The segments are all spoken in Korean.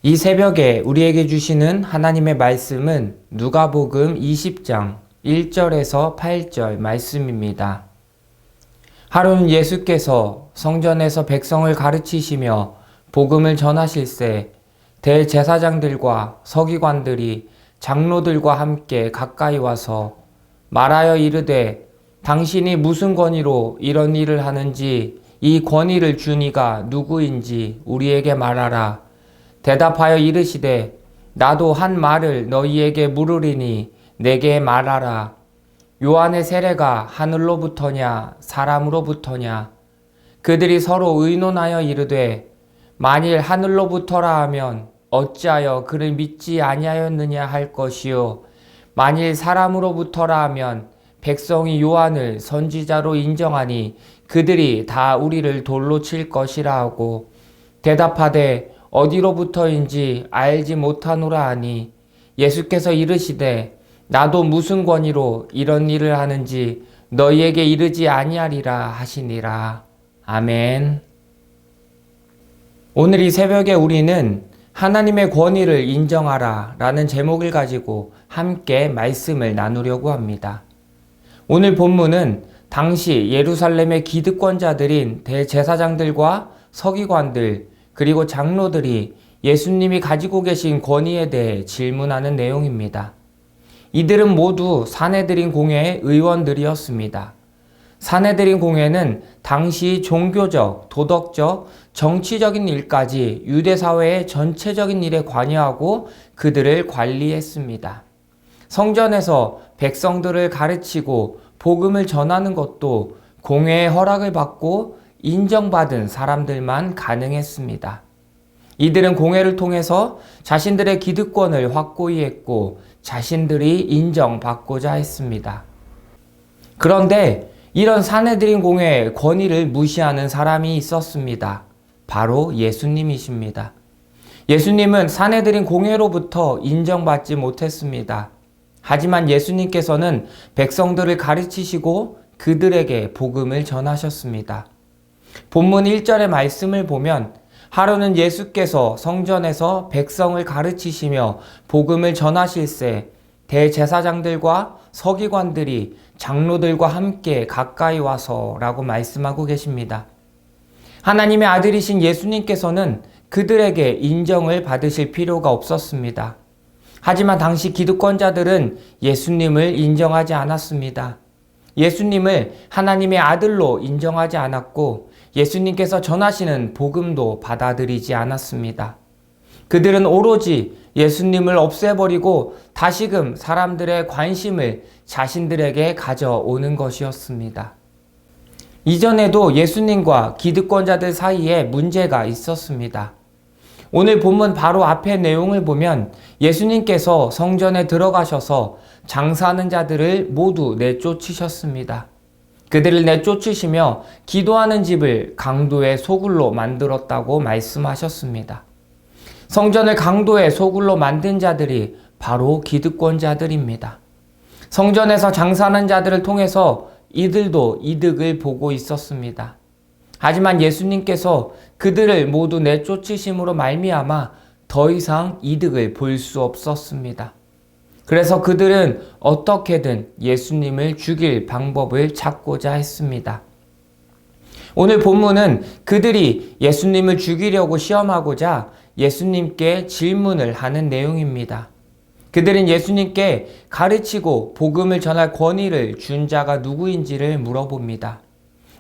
이 새벽에 우리에게 주시는 하나님의 말씀은 누가복음 20장 1절에서 8절 말씀입니다. 하루는 예수께서 성전에서 백성을 가르치시며 복음을 전하실새 대제사장들과 서기관들이 장로들과 함께 가까이 와서 말하여 이르되 당신이 무슨 권위로 이런 일을 하는지 이 권위를 준 이가 누구인지 우리에게 말하라. 대답하여 이르시되 나도 한 말을 너희에게 물으리니 내게 말하라. 요한의 세례가 하늘로부터냐 사람으로부터냐? 그들이 서로 의논하여 이르되 만일 하늘로부터라 하면 어찌하여 그를 믿지 아니하였느냐 할 것이요 만일 사람으로부터라 하면 백성이 요한을 선지자로 인정하니 그들이 다 우리를 돌로 칠 것이라 하고 대답하되 어디로부터인지 알지 못하노라 하니 예수께서 이르시되 나도 무슨 권위로 이런 일을 하는지 너희에게 이르지 아니하리라 하시니라. 아멘. 오늘 이 새벽에 우리는 하나님의 권위를 인정하라 라는 제목을 가지고 함께 말씀을 나누려고 합니다. 오늘 본문은 당시 예루살렘의 기득권자들인 대제사장들과 서기관들 그리고 장로들이 예수님이 가지고 계신 권위에 대해 질문하는 내용입니다. 이들은 모두 사내들인 공회의 의원들이었습니다. 사내들인 공회는 당시 종교적, 도덕적, 정치적인 일까지 유대 사회의 전체적인 일에 관여하고 그들을 관리했습니다. 성전에서 백성들을 가르치고 복음을 전하는 것도 공회의 허락을 받고 인정받은 사람들만 가능했습니다. 이들은 공회를 통해서 자신들의 기득권을 확고히 했고 자신들이 인정받고자 했습니다. 그런데 이런 사내들인 공회의 권위를 무시하는 사람이 있었습니다. 바로 예수님이십니다. 예수님은 사내들인 공회로부터 인정받지 못했습니다. 하지만 예수님께서는 백성들을 가르치시고 그들에게 복음을 전하셨습니다. 본문 1절의 말씀을 보면 하루는 예수께서 성전에서 백성을 가르치시며 복음을 전하실새 대제사장들과 서기관들이 장로들과 함께 가까이 와서 라고 말씀하고 계십니다. 하나님의 아들이신 예수님께서는 그들에게 인정을 받으실 필요가 없었습니다. 하지만 당시 기득권자들은 예수님을 인정하지 않았습니다. 예수님을 하나님의 아들로 인정하지 않았고 예수님께서 전하시는 복음도 받아들이지 않았습니다. 그들은 오로지 예수님을 없애버리고 다시금 사람들의 관심을 자신들에게 가져오는 것이었습니다. 이전에도 예수님과 기득권자들 사이에 문제가 있었습니다. 오늘 본문 바로 앞의 내용을 보면 예수님께서 성전에 들어가셔서 장사하는 자들을 모두 내쫓으셨습니다. 그들을 내쫓으시며 기도하는 집을 강도의 소굴로 만들었다고 말씀하셨습니다. 성전을 강도의 소굴로 만든 자들이 바로 기득권자들입니다. 성전에서 장사하는 자들을 통해서 이들도 이득을 보고 있었습니다. 하지만 예수님께서 그들을 모두 내쫓으심으로 말미암아 더 이상 이득을 볼 수 없었습니다. 그래서 그들은 어떻게든 예수님을 죽일 방법을 찾고자 했습니다. 오늘 본문은 그들이 예수님을 죽이려고 시험하고자 예수님께 질문을 하는 내용입니다. 그들은 예수님께 가르치고 복음을 전할 권위를 준 자가 누구인지를 물어봅니다.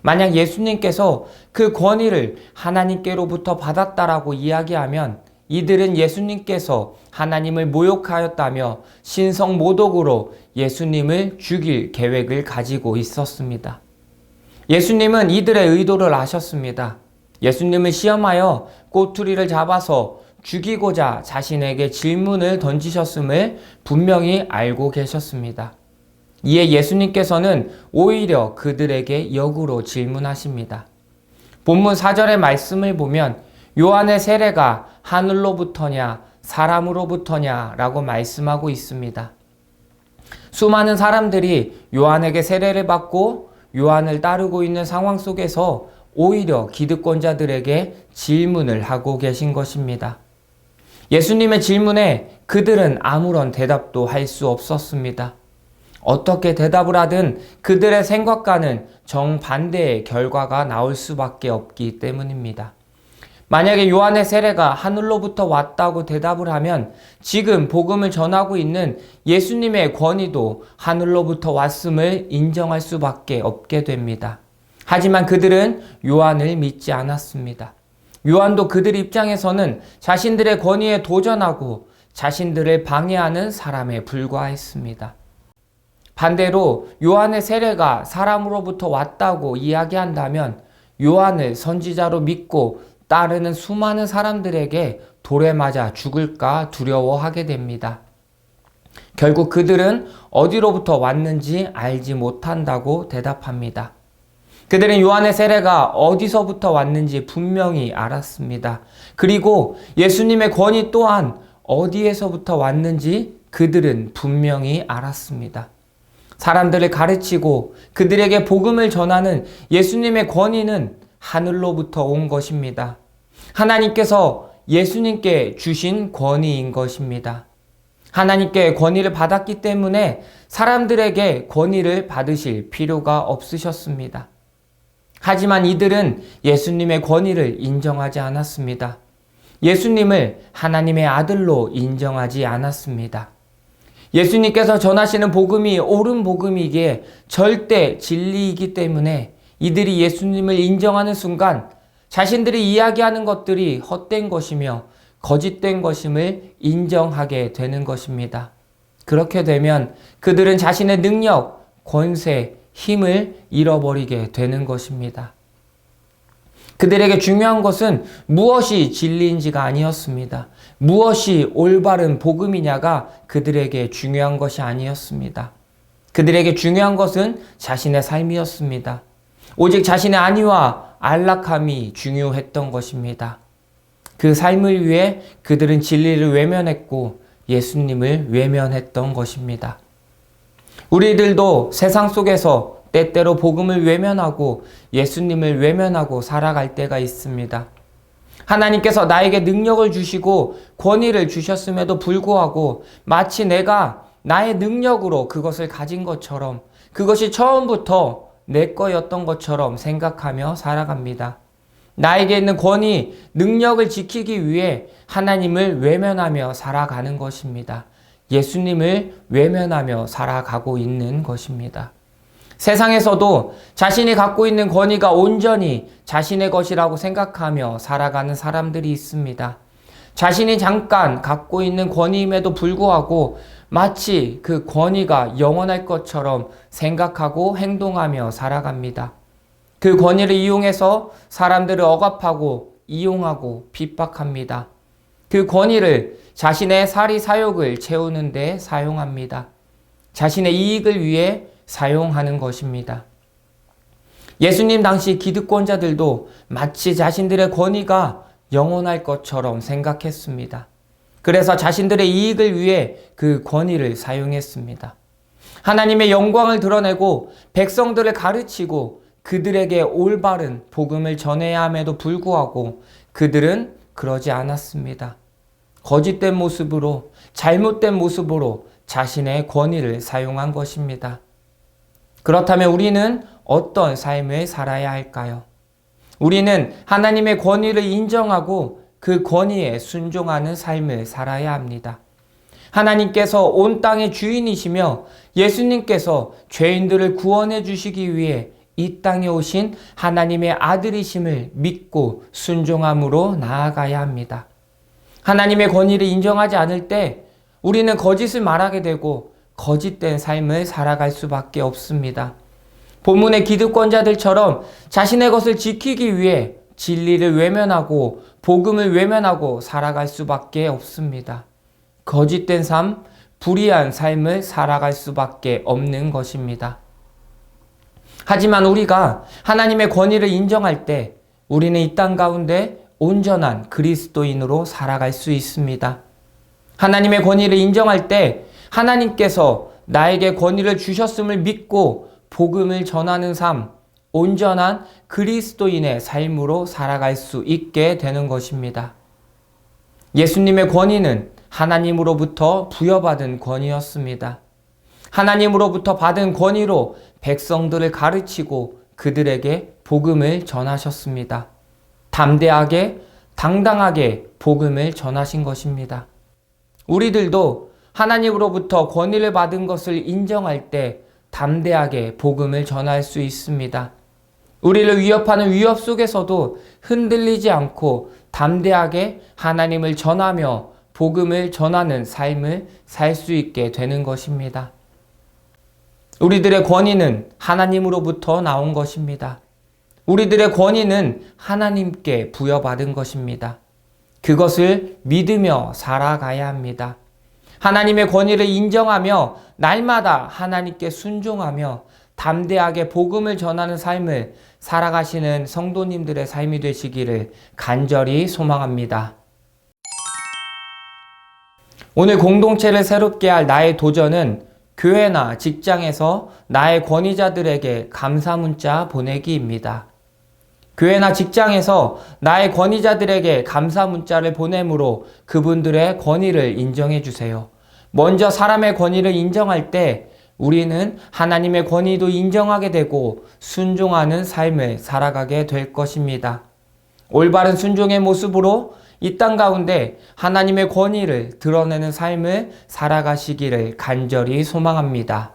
만약 예수님께서 그 권위를 하나님께로부터 받았다라고 이야기하면 이들은 예수님께서 하나님을 모욕하였다며 신성 모독으로 예수님을 죽일 계획을 가지고 있었습니다. 예수님은 이들의 의도를 아셨습니다. 예수님을 시험하여 꼬투리를 잡아서 죽이고자 자신에게 질문을 던지셨음을 분명히 알고 계셨습니다. 이에 예수님께서는 오히려 그들에게 역으로 질문하십니다. 본문 4절의 말씀을 보면 요한의 세례가 하늘로부터냐 사람으로부터냐 라고 말씀하고 있습니다. 수많은 사람들이 요한에게 세례를 받고 요한을 따르고 있는 상황 속에서 오히려 기득권자들에게 질문을 하고 계신 것입니다. 예수님의 질문에 그들은 아무런 대답도 할 수 없었습니다. 어떻게 대답을 하든 그들의 생각과는 정반대의 결과가 나올 수밖에 없기 때문입니다. 만약에 요한의 세례가 하늘로부터 왔다고 대답을 하면 지금 복음을 전하고 있는 예수님의 권위도 하늘로부터 왔음을 인정할 수밖에 없게 됩니다. 하지만 그들은 요한을 믿지 않았습니다. 요한도 그들 입장에서는 자신들의 권위에 도전하고 자신들을 방해하는 사람에 불과했습니다. 반대로 요한의 세례가 사람으로부터 왔다고 이야기한다면 요한을 선지자로 믿고 따르는 수많은 사람들에게 돌에 맞아 죽을까 두려워하게 됩니다. 결국 그들은 어디로부터 왔는지 알지 못한다고 대답합니다. 그들은 요한의 세례가 어디서부터 왔는지 분명히 알았습니다. 그리고 예수님의 권위 또한 어디에서부터 왔는지 그들은 분명히 알았습니다. 사람들을 가르치고 그들에게 복음을 전하는 예수님의 권위는 하늘로부터 온 것입니다. 하나님께서 예수님께 주신 권위인 것입니다. 하나님께 권위를 받았기 때문에 사람들에게 권위를 받으실 필요가 없으셨습니다. 하지만 이들은 예수님의 권위를 인정하지 않았습니다. 예수님을 하나님의 아들로 인정하지 않았습니다. 예수님께서 전하시는 복음이 옳은 복음이기에 절대 진리이기 때문에 이들이 예수님을 인정하는 순간 자신들이 이야기하는 것들이 헛된 것이며 거짓된 것임을 인정하게 되는 것입니다. 그렇게 되면 그들은 자신의 능력, 권세, 힘을 잃어버리게 되는 것입니다. 그들에게 중요한 것은 무엇이 진리인지가 아니었습니다. 무엇이 올바른 복음이냐가 그들에게 중요한 것이 아니었습니다. 그들에게 중요한 것은 자신의 삶이었습니다. 오직 자신의 안위와 안락함이 중요했던 것입니다. 그 삶을 위해 그들은 진리를 외면했고 예수님을 외면했던 것입니다. 우리들도 세상 속에서 때때로 복음을 외면하고 예수님을 외면하고 살아갈 때가 있습니다. 하나님께서 나에게 능력을 주시고 권위를 주셨음에도 불구하고 마치 내가 나의 능력으로 그것을 가진 것처럼 그것이 처음부터 내 거였던 것처럼 생각하며 살아갑니다. 나에게 있는 권위, 능력을 지키기 위해 하나님을 외면하며 살아가는 것입니다. 예수님을 외면하며 살아가고 있는 것입니다. 세상에서도 자신이 갖고 있는 권위가 온전히 자신의 것이라고 생각하며 살아가는 사람들이 있습니다. 자신이 잠깐 갖고 있는 권위임에도 불구하고 마치 그 권위가 영원할 것처럼 생각하고 행동하며 살아갑니다. 그 권위를 이용해서 사람들을 억압하고 이용하고 핍박합니다. 그 권위를 자신의 사리 사욕을 채우는 데 사용합니다. 자신의 이익을 위해 사용하는 것입니다. 예수님 당시 기득권자들도 마치 자신들의 권위가 영원할 것처럼 생각했습니다. 그래서 자신들의 이익을 위해 그 권위를 사용했습니다. 하나님의 영광을 드러내고 백성들을 가르치고 그들에게 올바른 복음을 전해야 함에도 불구하고 그들은 그러지 않았습니다. 거짓된 모습으로, 잘못된 모습으로 자신의 권위를 사용한 것입니다. 그렇다면 우리는 어떤 삶을 살아야 할까요? 우리는 하나님의 권위를 인정하고 그 권위에 순종하는 삶을 살아야 합니다. 하나님께서 온 땅의 주인이시며 예수님께서 죄인들을 구원해 주시기 위해 이 땅에 오신 하나님의 아들이심을 믿고 순종함으로 나아가야 합니다. 하나님의 권위를 인정하지 않을 때 우리는 거짓을 말하게 되고 거짓된 삶을 살아갈 수밖에 없습니다. 본문의 기득권자들처럼 자신의 것을 지키기 위해 진리를 외면하고 복음을 외면하고 살아갈 수밖에 없습니다. 거짓된 삶, 불의한 삶을 살아갈 수밖에 없는 것입니다. 하지만 우리가 하나님의 권위를 인정할 때 우리는 이 땅 가운데 온전한 그리스도인으로 살아갈 수 있습니다. 하나님의 권위를 인정할 때 하나님께서 나에게 권위를 주셨음을 믿고 복음을 전하는 삶, 온전한 그리스도인의 삶으로 살아갈 수 있게 되는 것입니다. 예수님의 권위는 하나님으로부터 부여받은 권위였습니다. 하나님으로부터 받은 권위로 백성들을 가르치고 그들에게 복음을 전하셨습니다. 담대하게, 당당하게 복음을 전하신 것입니다. 우리들도 하나님으로부터 권위를 받은 것을 인정할 때 담대하게 복음을 전할 수 있습니다. 우리를 위협하는 위협 속에서도 흔들리지 않고 담대하게 하나님을 전하며 복음을 전하는 삶을 살 수 있게 되는 것입니다. 우리들의 권위는 하나님으로부터 나온 것입니다. 우리들의 권위는 하나님께 부여받은 것입니다. 그것을 믿으며 살아가야 합니다. 하나님의 권위를 인정하며 날마다 하나님께 순종하며 담대하게 복음을 전하는 삶을 살아가시는 성도님들의 삶이 되시기를 간절히 소망합니다. 오늘 공동체를 새롭게 할 나의 도전은 교회나 직장에서 나의 권위자들에게 감사 문자 보내기입니다. 교회나 직장에서 나의 권위자들에게 감사 문자를 보내므로 그분들의 권위를 인정해 주세요. 먼저 사람의 권위를 인정할 때 우리는 하나님의 권위도 인정하게 되고 순종하는 삶을 살아가게 될 것입니다. 올바른 순종의 모습으로 이 땅 가운데 하나님의 권위를 드러내는 삶을 살아가시기를 간절히 소망합니다.